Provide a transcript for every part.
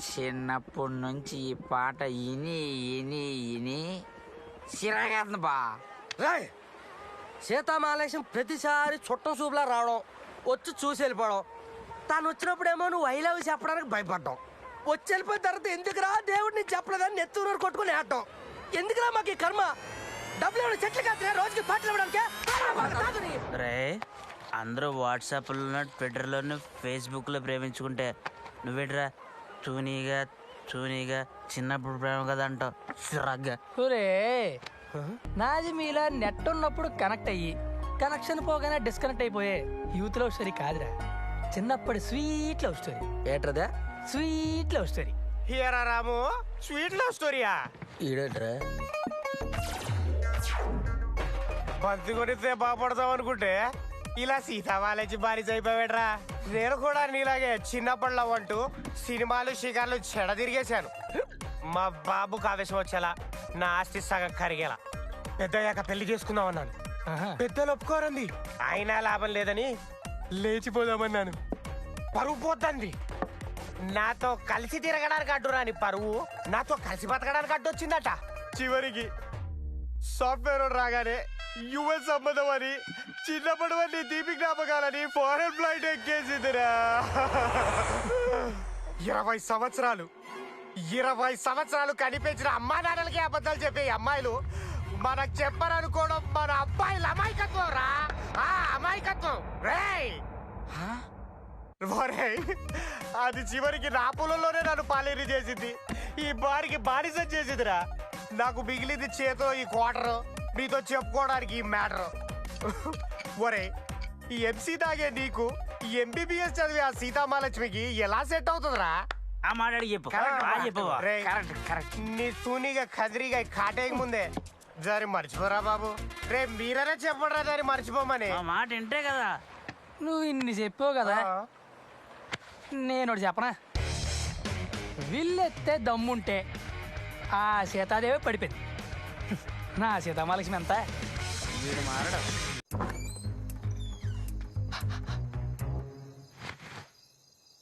చిన్నప్పటి నుంచి ఈ పాట ఇని ఇని ఇని సిరాగేస్తుంది బా. సీతామాలేశం ప్రతిసారి చుట్టం చూపులా రావడం, వచ్చి చూసి వెళ్ళిపోవడం. తాను వచ్చినప్పుడేమో నువ్వు ఐ లవ్ చెప్పడానికి భయపడ్డావు. వచ్చి వెళ్ళిపోయిన తర్వాత ఎందుకురా దేవుడిని చెప్పలేదని నెత్తూరు కొట్టుకుని ఆడటం. ఎందుకురా మాకు ఈ కర్మ? డబ్బులు ఇవ్వడం చెట్లు కాదు, రోజుకి పాటలు ఇవ్వడానికి. రే అందరూ వాట్సాప్లో ట్విట్టర్లోను ఫేస్బుక్లో ప్రేమించుకుంటే నువ్వేట్రా చూనీగా చూనీగా చిన్నప్పుడు ప్రేమ కదా అంటావు సిరాగ్గా. ఒరే నాది మీలా నెట్ ఉన్నప్పుడు కనెక్ట్ అయ్యి కనెక్షన్ పోగానే డిస్కనెక్ట్ అయిపోయే యూత్ లవ్ స్టోరీ కాదురా, చిన్నప్పటి స్వీట్ లవ్ స్టోరీ. ఏట్రదా స్వీట్ లవ్ స్టోరీ. హియరా రాము, స్వీట్ లవ్ స్టోరీయా? ఈడేట్రా బంతి కొనిస్తే బాగుపడతాం అనుకుంటే ఇలా సీతామాలేచి బారిస్ అయిపోయాడ్రా. నేను కూడా నీలాగే చిన్నప్పటిలో అంటూ సినిమాలు షికార్లు చెడ తిరిగేశాను. మా బాబుకు ఆవేశం వచ్చేలా, నా ఆస్తి సగం కరిగేలా. పెద్దయ్యాక పెళ్లి చేసుకుందాం అన్నాను. పెద్దలు ఒప్పుకోరండి. అయినా లాభం లేదని లేచిపోదామన్నాను. పరువు పోద్దండి. నాతో కలిసి తిరగడానికి అడ్డురాని పరువు నాతో కలిసి బతకడానికి అడ్డు వచ్చిందట. చివరికి సాఫ్ట్వేర్ రాగానే యుఎస్ సంబంధం అని చిన్నప్పటి వల్ల దీపి జ్ఞాపకాలని ఫారెన్ ఫ్లైట్ ఎక్కేసిందిరా. 20 సంవత్సరాలు కనిపించిన అమ్మా నాన్నలకి అబద్ధాలు చెప్పే అమ్మాయిలు మనకు చెప్పరనుకోవడం మన అబ్బాయిల అమాయకత్వం రా. అమాయకత్వం రేయ్. అది చివరికి నా పొలంలోనే నన్ను పాలేరు చేసింది. ఈ బారికి బానిస చేసిందిరా. నాకు మిగిలింది చేతో ఈ క్వార్టర్, మీతో చెప్పుకోవడానికి ఈ మ్యాటర్. ఒరే ఈ ఎంసీ తాగే నీకు ఈ ఎంబీబీఎస్ చదివే ఆ సీతామహాలక్ష్మికి ఎలా సెట్ అవుతుందిరా? ఆ మాట్లాడి చెప్పు. నీ తూనిగా కదిరిగా కాటేక ముందే జరి మర్చిపోరా బాబు. రే మీరనే చెప్పడరా దాన్ని మర్చిపోమని. ఆ మాట వింటే కదా. నువ్వు ఇన్ని చెప్పావు కదా, నేను ఒకటి చెప్పనా? విల్లెత్తే దమ్ముంటే ఆ సీతాదేవి పడిపోయింది. నా సీతామహాలక్ష్మి ఎంత వీడు మారడం.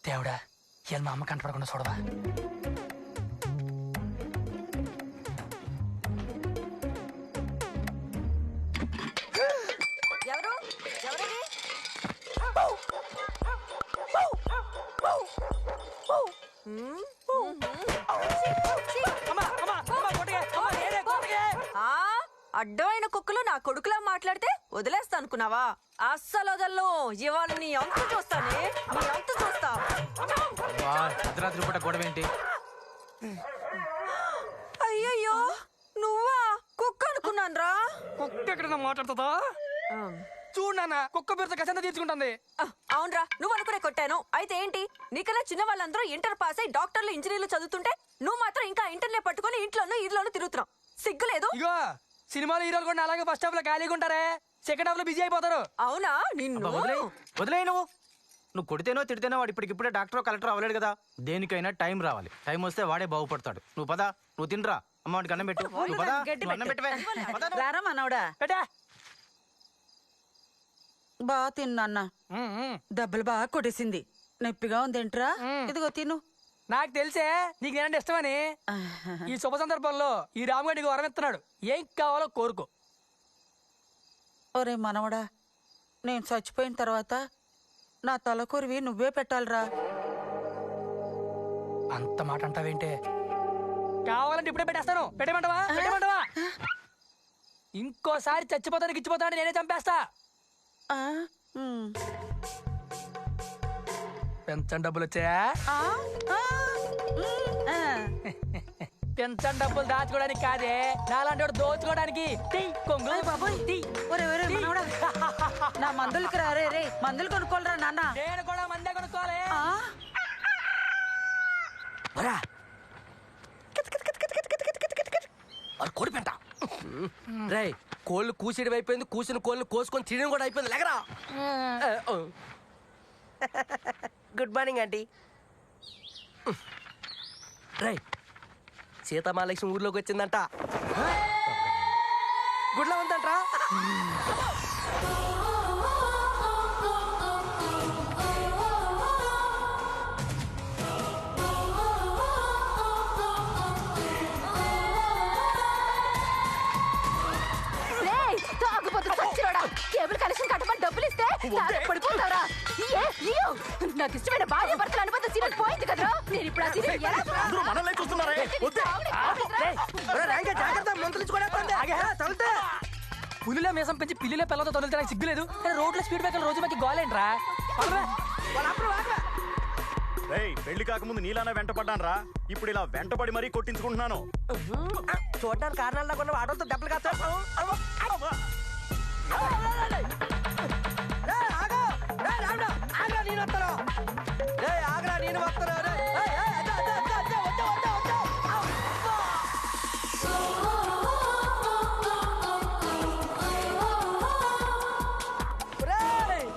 దేవుడా, ఇలా మా అమ్మ కనపడకుండా చూడవా. ఎవరు ఎవరది? అడ్డమైన కుక్కలు నా కొడుకులా మాట్లాడితే వదిలేస్తా అనుకున్నావా? అస్సలు వదలను. ఇవాళ నీ అంత చూస్తానే, నీ అంత చూస్తా. అర్ధరాత్రి పూట గొడవేంటి? అయ్యయ్యో, నువ్వా? కుక్క అనుకున్నాను రా. కుక్క ఎక్కడన్నా మాట్లాడుతుందా? చూడు నాన్న, కుక్క పేరుతో కసంత తీర్చుకుంటుంది. అవునరా, నువ్వు అనుకునే కొట్టాను. అయితే ఏంటి? నీకన్నా చిన్న వాళ్ళందరూ ఇంటర్ పాస్ అయి డాక్టర్లు ఇంజనీర్లు చదువుతుంటే నువ్వు మాత్రం ఇంకా ఇంటర్నే పట్టుకుని ఇంట్లోనూ ఇల్లోనూ తిరుగుతున్నావు. సిగ్గులేదు? ఇగో సినిమాలో హీరోలు కూడా అలాగే ఫస్ట్ హాఫ్ లో ఖాళీగా ఉంటారే, సెకండ్ హాఫ్ లో బిజీ అయిపోతారు. అవునా? నిన్ను వదిలే. నువ్వు కొడితేనో తిడితేనో వాడు ఇప్పటికిప్పుడే డాక్టర్ కలెక్టర్ అవ్వలేడు కదా. దేనికైనా టైం రావాలి. టైం వస్తే వాడే బాగుపడతాడు. నువ్వు పదా, నువ్వు తినరా. అమ్మ వాడికి అన్నం పెట్టు. నువ్వు పదా, అన్నం పెట్టవే. రారా మనవడా, బాగా తిన్నా. దెబ్బలు బాగా కొట్టేసింది, నొప్పిగా ఉందేంట్రా? ఇదిగో తిను. నాకు తెలిసే నీకు నేనంటే ఇష్టమని. ఈ శుభ సందర్భంలో ఈ రాముగాడికి వరం ఇస్తున్నాడు. ఏం కావాలో కోరుకో. ఒరే మనవడా, నేను చచ్చిపోయిన తర్వాత నా తలకొరివి నువ్వే పెట్టాలిరా. అంత మాట అంటావేంటే? కావాలంటే ఇప్పుడే పెట్టేస్తాను. పెట్టమంటావా? పెట్టమంటావా? ఇంకోసారి చచ్చిపోతానికి ఇచ్చిపోతాడు, నేనే చంపేస్తా. పెన్షన్ డబ్బులు వచ్చాయా? పెన్షన్ డబ్బులు దాచుకోవడానికి కాదే, నాలాంటి దోచుకోవడానికి. నా మందులకి రా. రే మందులు కొనుక్కోలరా నాన్న. నేను కూడా మందే కొనుక్కోవాలి. కోడి పెంట. రే కోళ్ళు కూసిడి అయిపోయింది, కూసిన కోళ్ళు కోసుకొని తినడం కూడా అయిపోయింది. లేకరా. Good morning aunty. రే సీతామహాలక్ష్మి ఊర్లోకి వచ్చిందంట. గుడ్లో ఉందంట్రా. పెంచి పిల్లిలో పిల్లతో తొలగడానికి సిగ్గులేదు కానీ రోడ్లో స్పీడ్ బ్రేకర్ రోజు మాకు గోలేంట్రా పెళ్లి కాకముందు నీలానే వెంటపడ్డాను రా, ఇప్పుడు ఇలా వెంటపడి మరీ కొట్టించుకుంటున్నాను. చూడడానికి కారణాలు లేకుండా ఆటోతో దెబ్బలు కాస్తా నేను వస్తాను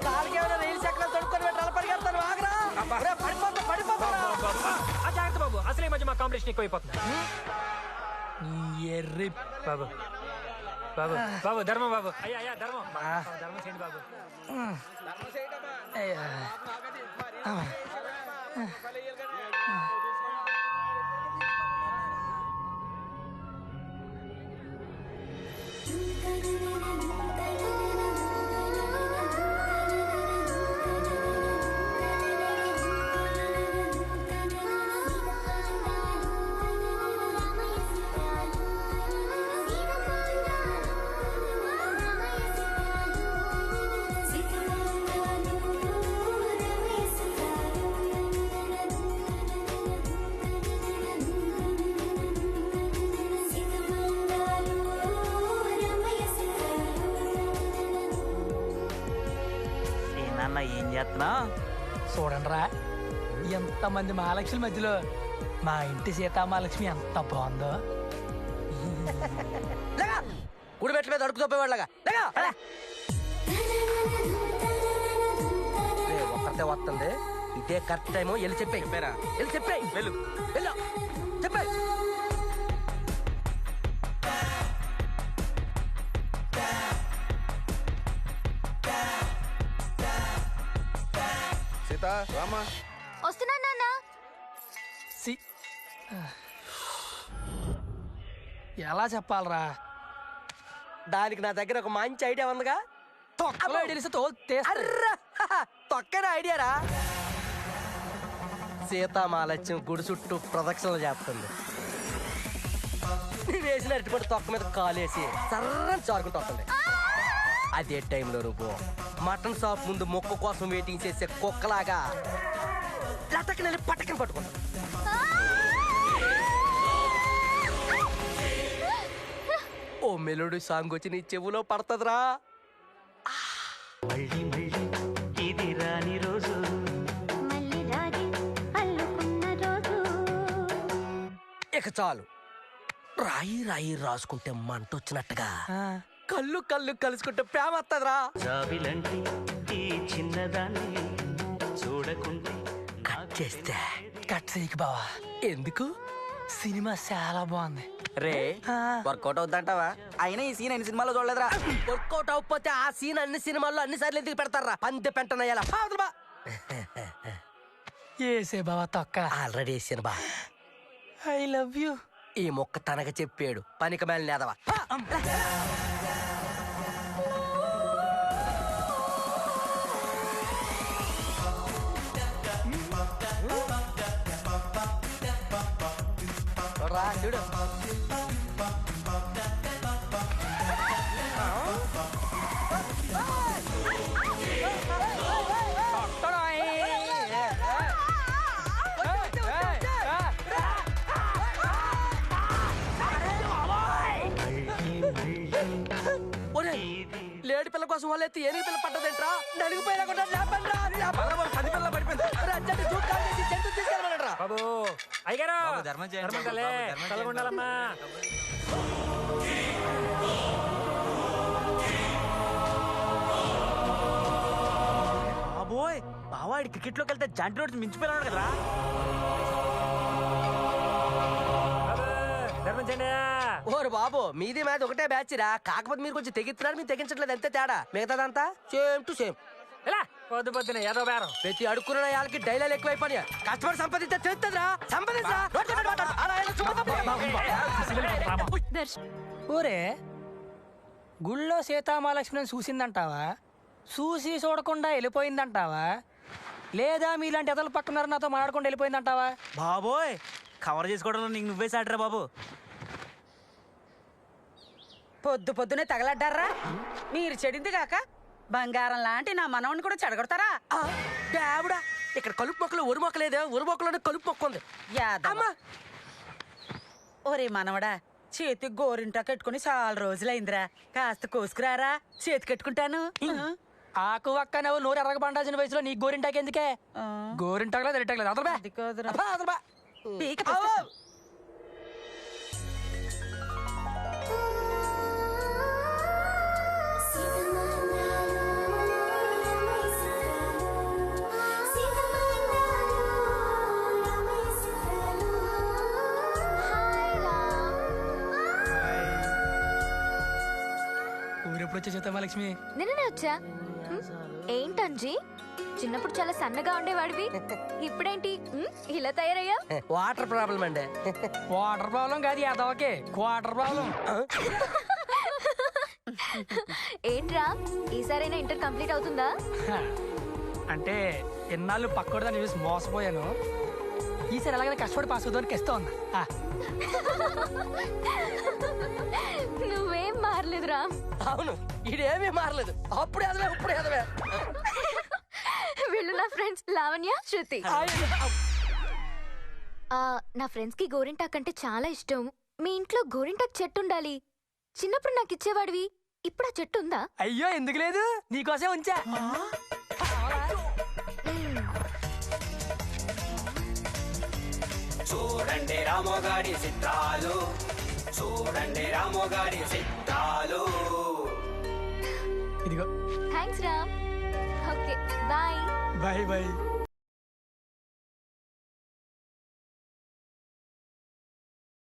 కాలికేమైనా రైలు చక్రాలు తొడుక్కొని పెట్టాలి పరిగెడతాను ఆగరా జాగ్రత్త బాబు, అసలు ఈ మధ్య మా కాంపిటీషన్ ఎక్కువైపోతుంది. ఎర్రి బాబు బాబు బాబు ధర్మం బాబు, అయ్యా అయ్యా ధర్మం ధర్మం చేయండి బాబు. ఏం చేస్తున్నా? చూడండిరా ఎంతమంది మహాలక్ష్మి మధ్యలో మా ఇంటి సీతామహాలక్ష్మి ఎంత బాగుందో. గుడి మెట్ల మీద అడుగు తప్పేవాళ్ళగా ఒక్కరితే వస్తుంది. ఇదే కరెక్ట్ టైము. వెళ్ళి చెప్పే వెళ్ళి చెప్పే వెళ్ళు వెళ్ళు చెప్పే. సీత రామా, వస్తున్నా నాన్న. ఎలా చెప్పాలరా? దానికి నా దగ్గర ఒక మంచి ఐడియా ఉందిగా. తొక్కలో తెలిసి తోలు తీస్తా. తొక్కన ఐడియారా. సీతామహాలక్ష్మి గుడి చుట్టూ ప్రదక్షిణలు చేస్తుంది. నేను వేసిన అరటిపడి తొక్క మీద కాలేసి సర్రని చారుకుంటూ వస్తుంది. అదే టైంలో నువ్వు మటన్ షాప్ ముందు మొక్క కోసం వెయిటింగ్ చేసే కుక్కలాగా లటకి నెల్లి పట్టకని పట్టుకుంటా. ఓ మెలోడీ సాంగ్ వచ్చి నీ చెవులో పడుతుందిరా. మళ్ళీ మళ్ళీ ఇది రాని రోజు, మళ్ళీ రాగి అల్లుకున్న రోజు. ఇక చాలు. రాయి రాయి రాసుకుంటే మంట వచ్చినట్టుగా కళ్ళు కళ్ళు కలుసుకుంటే ప్రేమ వస్తుందిరా. జాబిలంటే ఈ చిన్నదాన్ని చూడకుంటే కట్ చేస్తే కట్ చేయకు బావా. ఎందుకు? సినిమా చాలా బాగుంది రే వర్కౌట్ అవుద్దంటావా? అయినా ఈ సీన్ అన్ని సినిమాలో చూడలేదురా. వర్కౌట్ అవ్వకపోతే ఆ సీన్ అన్ని సినిమాల్లో అన్ని సార్లు ఎందుకు పెడతారా? పంది పెంటనయ్యాల ఏసే బావా తొక్క. ఆల్రెడీ వేసాను బా. I love you. ఈ మొక్క తనగా చెప్పాడు పనికి మేల నేదవా. రా చూడు. లేడి పిల్ల కోసం వాళ్ళు ఎత్తి ఏనుగు పిల్ల పట్టదేంట్రా? నలిగిపోయినా కూడా పది పిల్ల పడిపోయింది. జంతు తీసుకెళ్ళమనరా బాబు అయ్యారా ధర్మం చల్లగుండాలమ్మా. బాబోయ్ బావాడి క్రికెట్ లోకి వెళ్తే జంట రోడ్స్ మించిపోయినాడు కదా. ధర్మం చేయండి. ఓరు బాబు మీది మాది ఒకటే బ్యాచ్ రా. కాకపోతే మీరు కొంచెం తెగిస్తున్నారు, మీరు తెగించట్లేదు అంతే తేడా. మిగతాదంతా సేమ్ టు సేమ్. ఎలా పొద్దు పొద్దున ఏదో బేరం. ప్రతి అడుక్కున్న వాళ్ళకి డైలాగ్ ఎక్కువైపోయా. కస్టమర్ సంపాదిస్తే తెలుస్తుందిరా. సంపాదించరా. ఊరే గుళ్ళో సీతామహాలక్ష్మిని చూసిందంటావా? చూసి చూడకుండా వెళ్ళిపోయిందంటావా? లేదా మీలాంటి ఎదల పక్కన నాతో మాట్లాడకుండా వెళ్ళిపోయిందంటావా? బాబోయ్ కవర్ చేసుకోవడంలో నీకు నువ్వే సాటరా బాబు. పొద్దు పొద్దునే తగలడ్డారా మీరు చెడింది కాక బంగారం లాంటి నా మనవణ్ణి కూడా చెడగొడతారా దేవుడా ఇక్కడ కలుపు మొక్కలు ఒరి మొక్కలేదే ఒరి మొక్కలోనే కలుపు మొక్క ఉంది. యాదవ. అమ్మా ఒరే మనవడా చేతికి గోరింటా కట్టుకుని చాలా రోజులైందిరా కాస్త కోసుకురారా చేతి కట్టుకుంటాను ఆకు వక్క నువ్వు నోరు ఎర్రగబండాల్సిన వయసులో నీ గోరింటాకి ఎందుకే గోరింటాకలేదు తిరగలేదు అదలబా అది కాదురా. అదలబా పీక తెస్తా. ఊరెప్పుడు వచ్చే చేతమ్మా లక్ష్మి నిన్ననే వచ్చా ఏంటంజీ చిన్నప్పుడు చాలా సన్నగా ఉండేవాడివి ఇప్పుడేంటి ఇలా తయారయ్యా వాటర్ ప్రాబ్లం అండి. వాటర్ ప్రాబ్లం కాదు యాదవకే క్వార్టర్ ప్రాబ్లం ఏంట్రా ఈసారైనా ఇంటర్ కంప్లీట్ అవుతుందా అంటే ఎన్నాళ్ళు పక్కడదని చూసి మోసపోయాను ఈసారి ఎలాగైనా కష్టపడి పాస్ అవుతానికి ఇస్తా ఉన్నా నువ్వేం మారలేదురా అవును ఇదేమీ మారలేదు. అప్పుడే అదవే ఇప్పుడే అదవే. వీళ్ళు నా ఫ్రెండ్స్ లావణ్య శృతి నా ఫ్రెండ్స్ కి గోరింటాక్ అంటే చాలా ఇష్టం మీ ఇంట్లో గోరింటాక్ చెట్టు ఉండాలి చిన్నప్పుడు నాకు ఇచ్చేవాడివి ఇప్పుడు ఆ చెట్టు ఉందా అయ్యో ఎందుకు లేదు నీకోసం ఉంచా చూడండి రామోగాడి చిత్రాలు చూడండి రామోగాడి చిత్రాలు. ఇదిగో thanks Ram okay bye bye bye